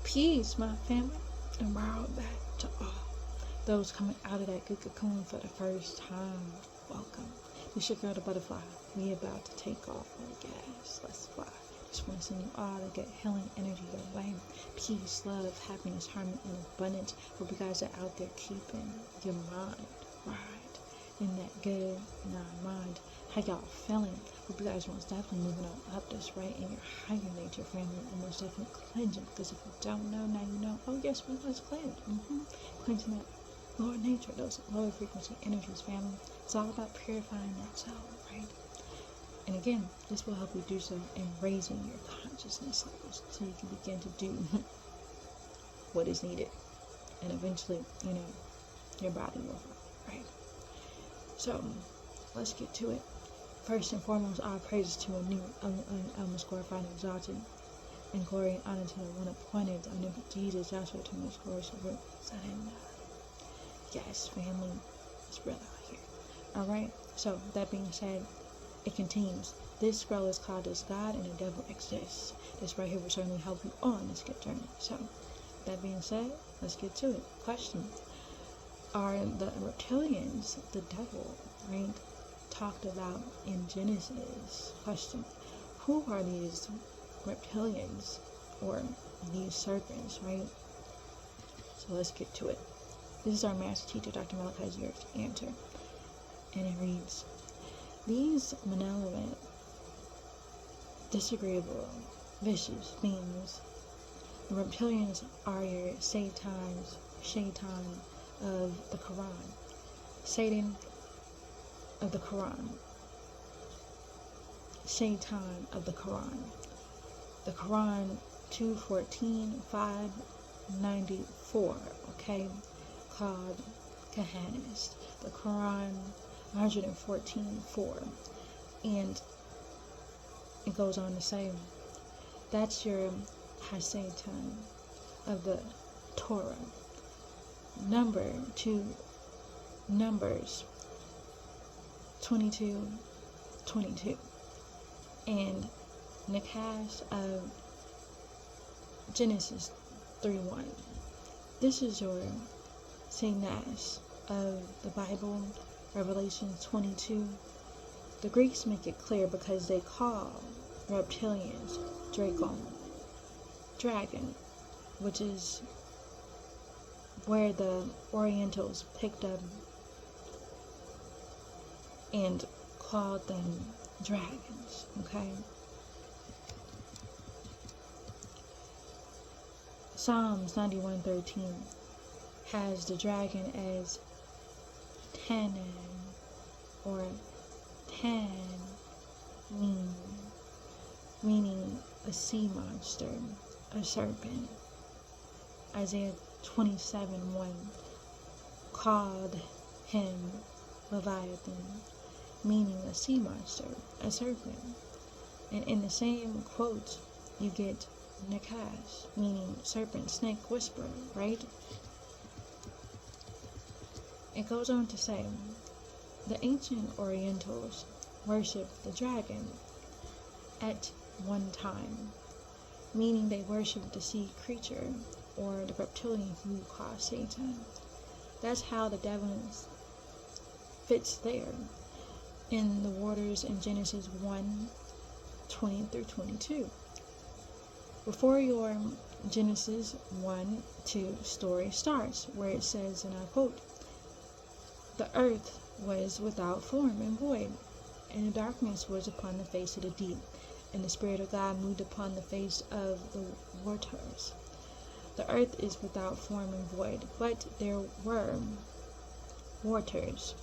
Peace, my family, and world back to all those coming out of that good cocoon for the first time. Welcome. This your girl, the butterfly. We about to take off on gas. Let's fly. Just want to send you all to get healing energy your way. Peace, love, happiness, harmony, and abundance. Hope you guys are out there keeping your mind right in that good mind. How y'all feeling? Hope you guys most definitely moving on up this right in your higher nature family, and most definitely cleansing, because if you don't know, now you know. Oh yes, we must cleanse. Cleansing that lower nature, those lower frequency energies, family. It's all about purifying that soul, right? And again, this will help you do so in raising your consciousness levels, so you can begin to do what is needed, and eventually, your body will heal, right? So let's get to it. First and foremost, all praises to a new, almost glorified and exalted, and glory and honor to the one appointed, omnipotent Jesus, Joshua, to most glorious root. Yes, family, it's real out here. Alright, so that being said, it continues. This scroll is called Does God and the Devil Exist? This right here will certainly help you on this good journey. So, that being said, let's get to it. Question: are the reptilians the devil, right? Talked about in Genesis. Question: who are these reptilians or these serpents, right? So let's get to it. This is our master teacher, Dr. Malachi Zer's answer, and it reads: these malevolent, disagreeable, vicious beings, the reptilians, are your shaitan of the Quran. Satan of the Quran. Shaitan of the Quran. The Quran 2:14, 594, okay? Called Kahanist. The Quran 114:4. And it goes on to say, that's your Hasatan of the Torah. Numbers 22:22, and Nakash of Genesis 3:1. This is your Sanash of the Bible, Revelation 22. The Greeks make it clear because they call reptilians dragon, which is where the Orientals picked up and called them dragons, okay? Psalms 91:13 has the dragon as Tanan, or meaning a sea monster, a serpent. Isaiah 27:1 called him Leviathan, meaning a sea monster, a serpent. And in the same quote, you get Nakash, meaning serpent, snake, whisperer, right? It goes on to say, the ancient Orientals worshipped the dragon at one time, meaning they worshipped the sea creature, or the reptilian who you call Satan. That's how the devil fits there in the waters in Genesis 1:20-22. Before your Genesis 1:2 story starts, where it says, and I quote, the earth was without form and void, and the darkness was upon the face of the deep, and the Spirit of God moved upon the face of the waters. The earth is without form and void, but there were waters.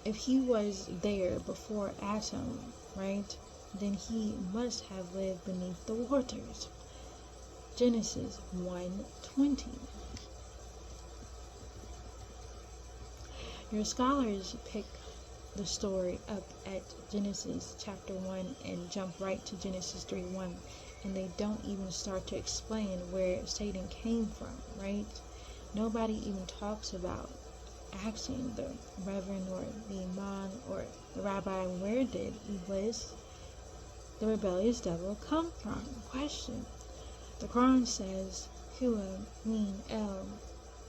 If he was there before Adam, right, then he must have lived beneath the waters. Genesis 1:20. Your scholars pick the story up at Genesis chapter 1 and jump right to Genesis 3:1, and they don't even start to explain where Satan came from, right? Nobody even talks about asking the reverend or the imam or the rabbi, where did Iblis, the rebellious devil, come from? Question. The Quran says, Huwa min el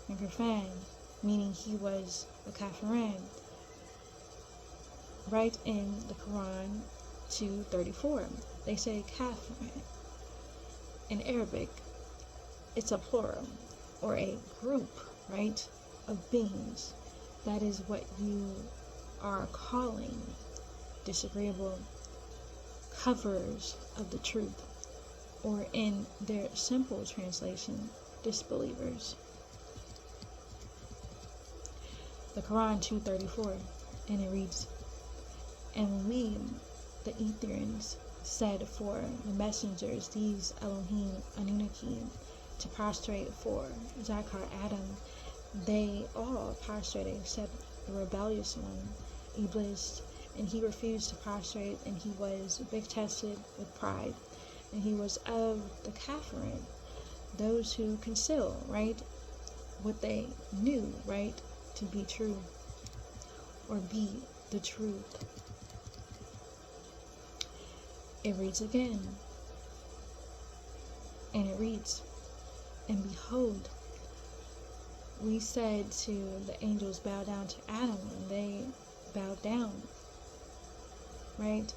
Kafan, meaning he was a kafiran. Right in the Quran 2:34, they say kafiran. In Arabic, it's a plural, or a group, right, of beings. That is what you are calling disagreeable coverers of the truth, or in their simple translation, disbelievers. The Quran 2:34, and it reads, and we, the Etherians, said for the messengers, these Elohim Anunnaki, to prostrate for Zakar Adam. They all prostrated except the rebellious one, Iblis, and he refused to prostrate, and he was big tested with pride, and he was of the Kafirin, those who conceal, right, what they knew, right, to be true, or be the truth. It reads again, and it reads, and behold, we said to the angels, bow down to Adam, and they bowed down, right?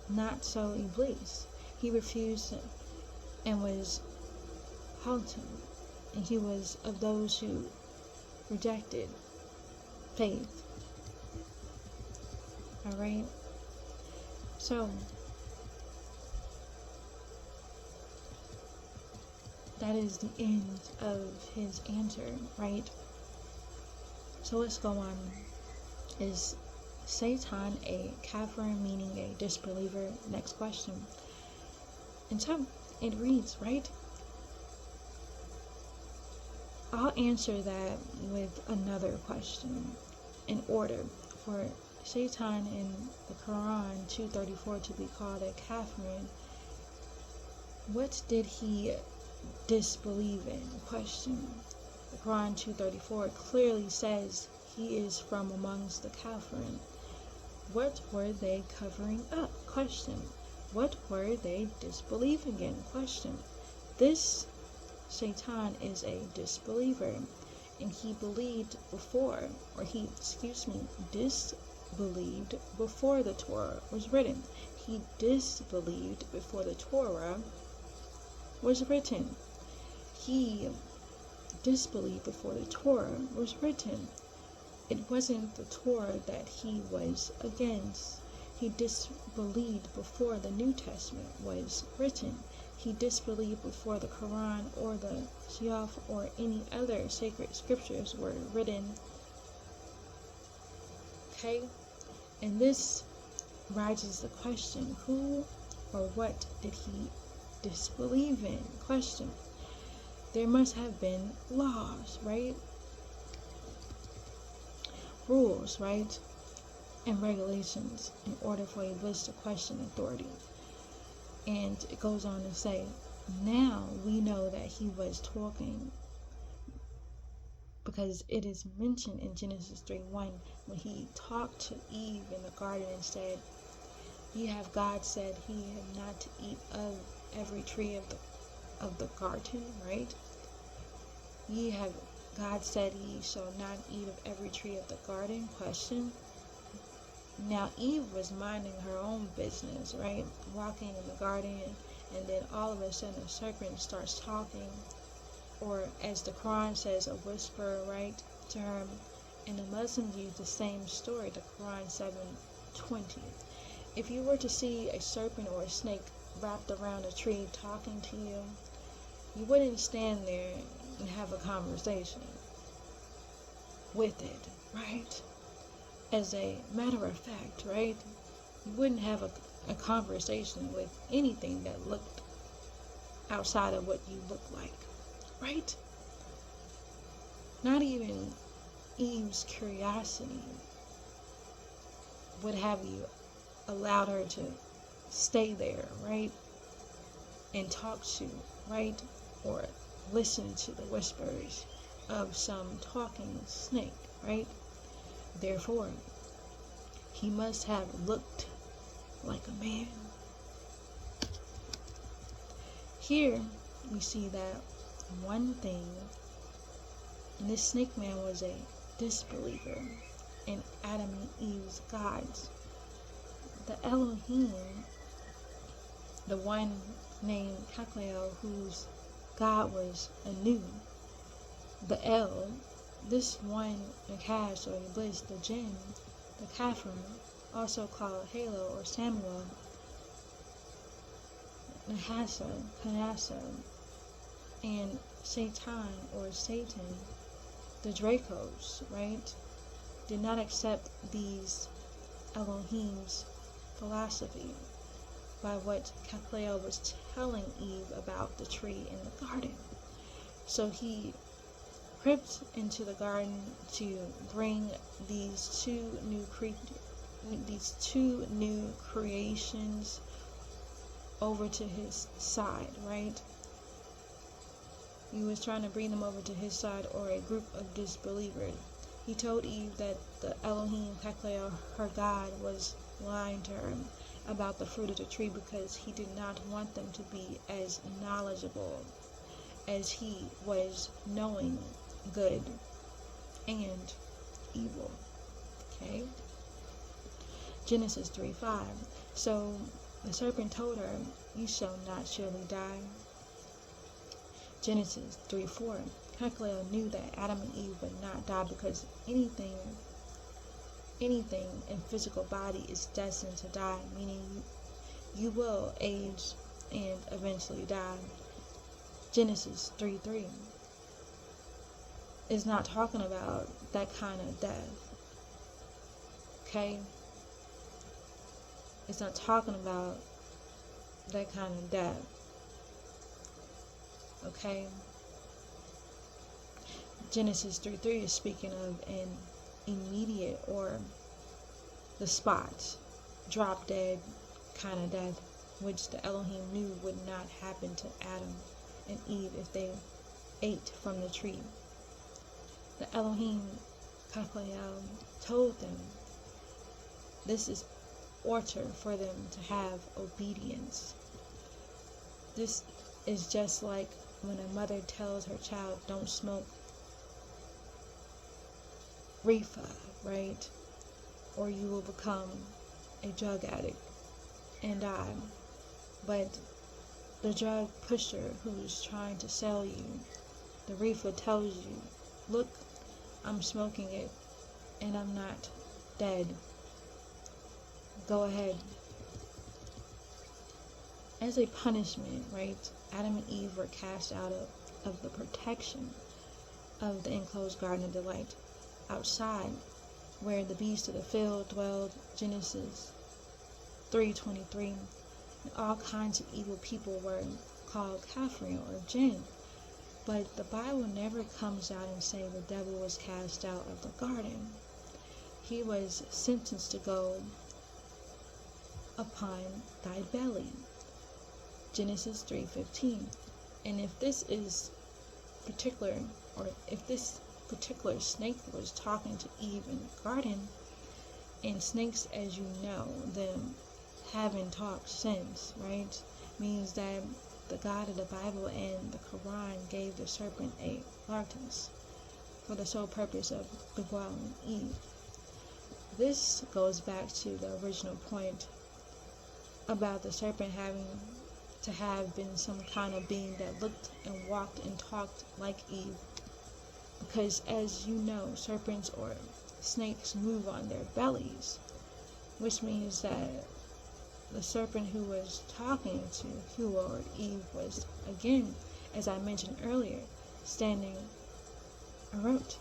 Not so Iblis. He refused and was halting, and he was of those who rejected faith. Alright? So, that is the end of his answer, right? So let's go on. Is Satan a kafir, meaning a disbeliever? Next question. And so it reads, right? I'll answer that with another question in order for Satan in the Quran 2:34 to be called a kafir. What did he disbelieve in? Question. The Quran 2:34 clearly says he is from amongst the kafirin. What were they covering up? Question. What were they disbelieving in? Question. This Satan is a disbeliever, and he believed before, or he, disbelieved before the Torah was written. He disbelieved before the Torah was written. He disbelieved before the Torah was written. It wasn't the Torah that he was against. He disbelieved before the New Testament was written. He disbelieved before the Quran or the Shia or any other sacred scriptures were written. Okay? And this raises the question, who or what did he disbelieve in? Question. There must have been laws, right? Rules, right? And regulations in order for Iblis to question authority. And it goes on to say, now we know that he was talking, because it is mentioned in Genesis 3:1 when he talked to Eve in the garden and said, "Ye have God said he had not to eat of every tree of the garden," right? Ye have God said ye shall not eat of every tree of the garden? Question. Now Eve was minding her own business, right? Walking in the garden, and then all of a sudden a serpent starts talking, or as the Quran says, a whisper, right, to her. And the Muslims use the same story, the Quran 7:20. If you were to see a serpent or a snake wrapped around a tree talking to you, you wouldn't stand there and have a conversation with it, right? As a matter of fact, right? You wouldn't have a conversation with anything that looked outside of what you look like, right? Not even Eve's curiosity would have you allowed her to stay there, right? And talk to, right? Or listen to the whispers of some talking snake, right? Therefore, he must have looked like a man. Here, we see that one thing, and this snake man was a disbeliever in Adam and Eve's gods. The Elohim, the one named Kakleo, whose God was Anu, the El, this one Nakash or Iblis, the Jinn, the Kafir, also called Halo or Samuel, Nahasa, Hanasa, and Satan or Satan, the Dracos, right, did not accept these Elohim's philosophy by what Kakleo was telling Eve about the tree in the garden. So he crept into the garden to bring these two new creations over to his side, right? He was trying to bring them over to his side, or a group of disbelievers. He told Eve that the Elohim, Kakleo, her God, was lying to her about the fruit of the tree because he did not want them to be as knowledgeable as he was, knowing good and evil. Okay? Genesis 3:5. So the serpent told her, "You shall not surely die." Genesis 3:4. Kakleo knew that Adam and Eve would not die because anything in physical body is destined to die, meaning you will age and eventually die. Genesis 3:3 is not talking about that kind of death. Okay? It's not talking about that kind of death. Okay? Genesis 3:3 is speaking of an immediate or the spot, drop dead kind of death, which the Elohim knew would not happen to Adam and Eve if they ate from the tree. The Elohim, Kakleo, told them this is order for them to have obedience. This is just like when a mother tells her child, don't smoke reefer, right? Or you will become a drug addict and die. But the drug pusher who's trying to sell you the reefer tells you, look, I'm smoking it and I'm not dead. Go ahead. As a punishment, right, Adam and Eve were cast out of the protection of the enclosed garden of delight outside where the beasts of the field dwelled. Genesis 3:23. And all kinds of evil people were called Kafir or Jinn. But the Bible never comes out and say the devil was cast out of the garden. He was sentenced to go upon thy belly. Genesis 3:15. And if this particular snake was talking to Eve in the garden, and snakes, as you know, them haven't talked since, right, means that the God of the Bible and the Quran gave the serpent a likeness for the sole purpose of beguiling Eve. This goes back to the original point about the serpent having to have been some kind of being that looked and walked and talked like Eve. Because as you know, serpents or snakes move on their bellies, which means that the serpent who was talking to Hua or Eve was, again, as I mentioned earlier, standing erect.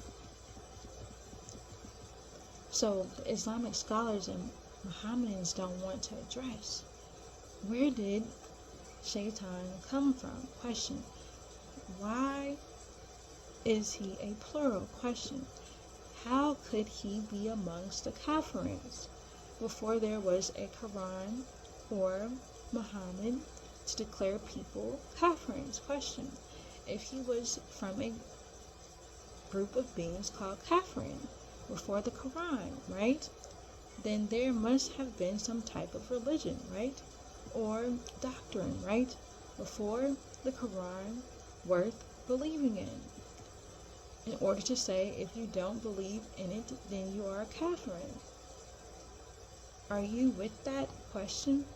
So the Islamic scholars and Mohammedans don't want to address, where did Shaitan come from? Question. Why is he a plural? Question. How could he be amongst the Kafirins before there was a Quran or Muhammad to declare people Kafirins? Question. If he was from a group of beings called Kafirin before the Quran, right, then there must have been some type of religion, right, or doctrine, right, before the Quran worth believing in order to say if you don't believe in it, then you are a kafir? Are you with that question?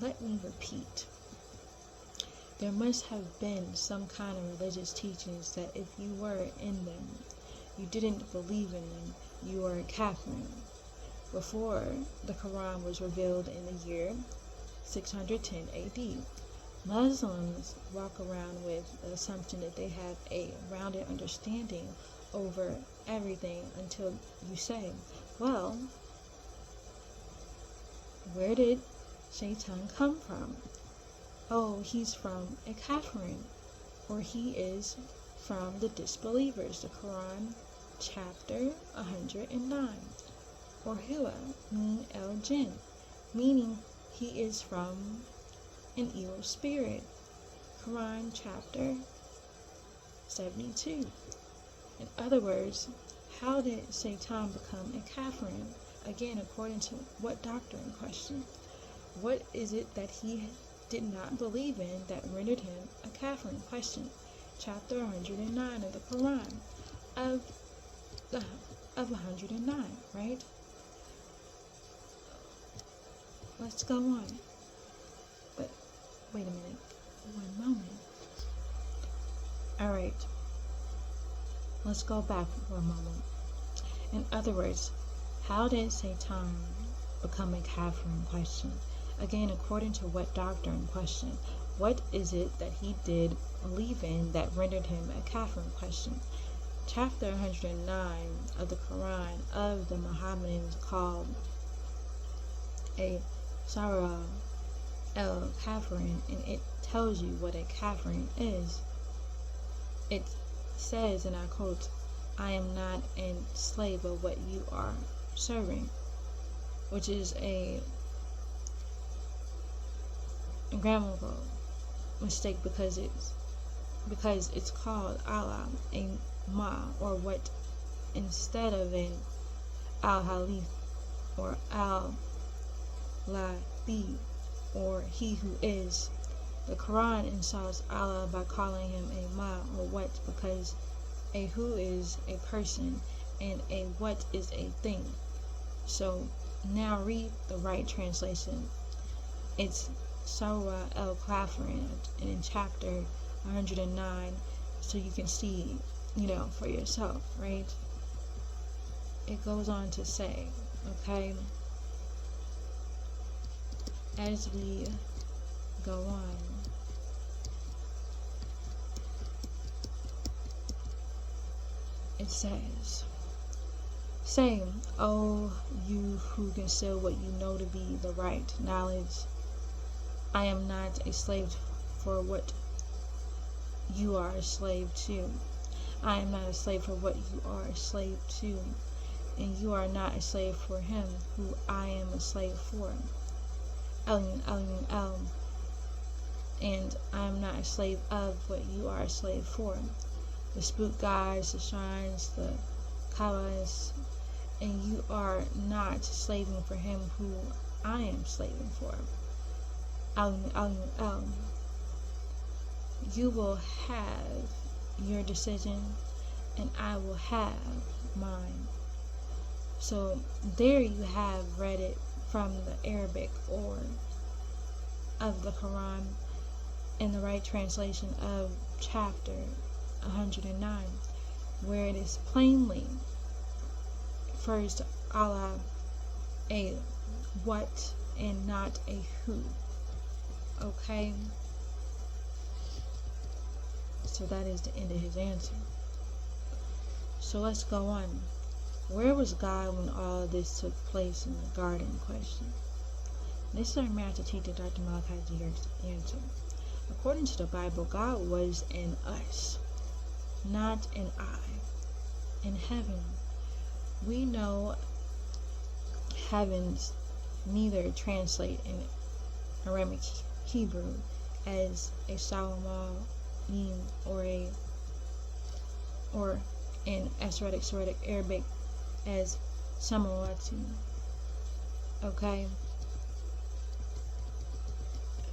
Let me repeat. There must have been some kind of religious teachings that if you were in them, you didn't believe in them, you were a kafir. Before the Quran was revealed in the year 610 AD, Muslims walk around with the assumption that they have a rounded understanding over everything until you say, well, where did Shaitan come from? Oh, he's from a kafirin, or he is from the disbelievers. The Quran, chapter 109. Or huwa min el jinn, meaning he is from an evil spirit. Quran, chapter 72. In other words, how did Satan become a kafirin? Again, according to what doctrine question? What is it that he did not believe in that rendered him a kafirin? Question. Chapter 109 of the Quran of 109, right? Let's go on. But wait a minute. One moment. Alright. Let's go back for a moment. In other words, how did Satan become a kafir in question? Again, according to what doctrine question? What is it that he did believe in that rendered him a kafir in question? Chapter 109 of the Quran of the Mohammedans called a Surah al-Kafirin, and it tells you what a kafirin is. It says, and I quote, I am not a slave of what you are serving, which is a grammatical mistake because it's called Allah, a ma, or what, instead of an al-halif or al-labi, or he who is. The Quran insults Allah by calling him a ma, or what, because a who is a person and a what is a thing. So now read the right translation. It's Surah al-Kafirin, and in chapter 109, so you can see, for yourself, right? It goes on to say, okay, as we go on, it says, say, O you who conceal what you know to be the right knowledge, I am not a slave for what you are a slave to. I am not a slave for what you are a slave to, and you are not a slave for him who I am a slave for. And I am not a slave of what you are a slave for. The spook guides, the shrines, the kabbalists, and you are not slaving for him who I am slaving for. You will have your decision, and I will have mine. So there you have read it from the Arabic or of the Quran in the right translation of chapter 109, where it is plainly first Allah a what and not a who. Okay, so that is the end of his answer. So let's go on. Where was God when all of this took place in the garden question? This is our master teacher, Dr. Malachi Zier's answer. According to the Bible, God was in us, not an I. In heaven, we know heavens neither translate in Aramaic Hebrew as a Salomon or in Asoretic Arabic as Samawati. Okay?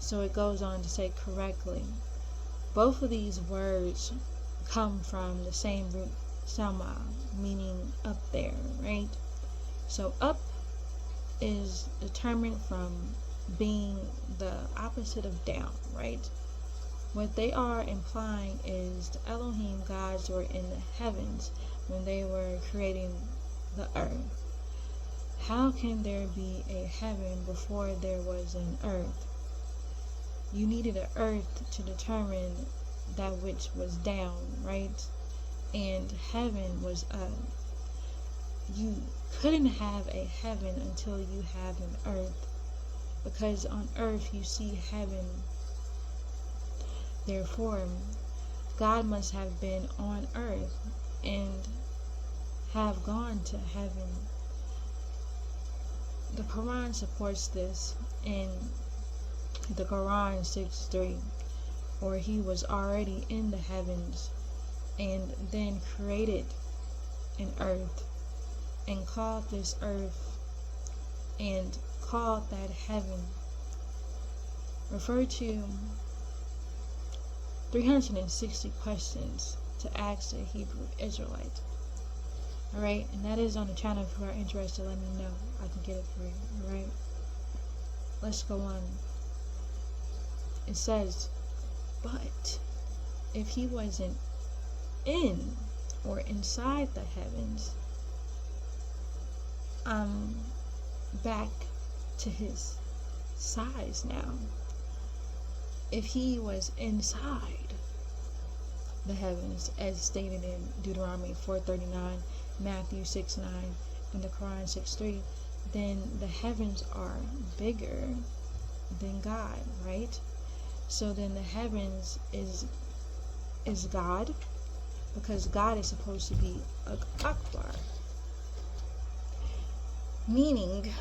So it goes on to say correctly. Both of these words come from the same root, sama, meaning up there, right? So up is determined from being the opposite of down, right? What they are implying is the Elohim gods were in the heavens when they were creating the earth. How can there be a heaven before there was an earth? You needed an earth to determine that which was down, right? And heaven was up. You couldn't have a heaven until you have an earth, because on earth you see heaven. Therefore, God must have been on earth and have gone to heaven. The Quran supports this in the Quran 6:3, or he was already in the heavens and then created an earth and called this earth and called that heaven. Refer to 360 questions to ask a Hebrew Israelite. Alright, and that is on the channel. If you are interested, let me know. I can get it for you. Alright, let's go on. It says, but if he wasn't in or inside the heavens, I'm back to his size now. If he was inside the heavens, as stated in Deuteronomy 4:39, Matthew 6:9, and the Quran 6:3, then the heavens are bigger than God, right? So then the heavens is God, because God is supposed to be Akbar, meaning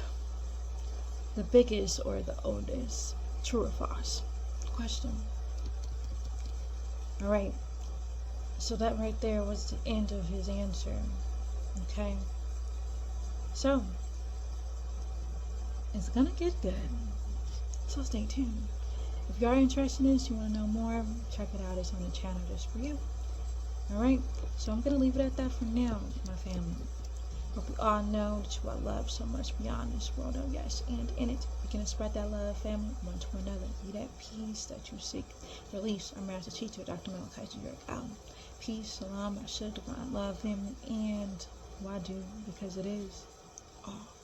the biggest or the oldest. True or false? Question. Alright, so that right there was the end of his answer. Okay, so it's gonna get good, so stay tuned. If you are interested in this, you want to know more, check it out. It's on the channel just for you. Alright, so I'm gonna leave it at that for now, my family. Hope you all know that you are loved so much beyond this world, oh yes, and in it. We're gonna spread that love, family, one to another. Be that peace that you seek. Release our master teacher, Dr. Malachi York. Peace, salam, ashad, divine love, family, and wadu, because it is all.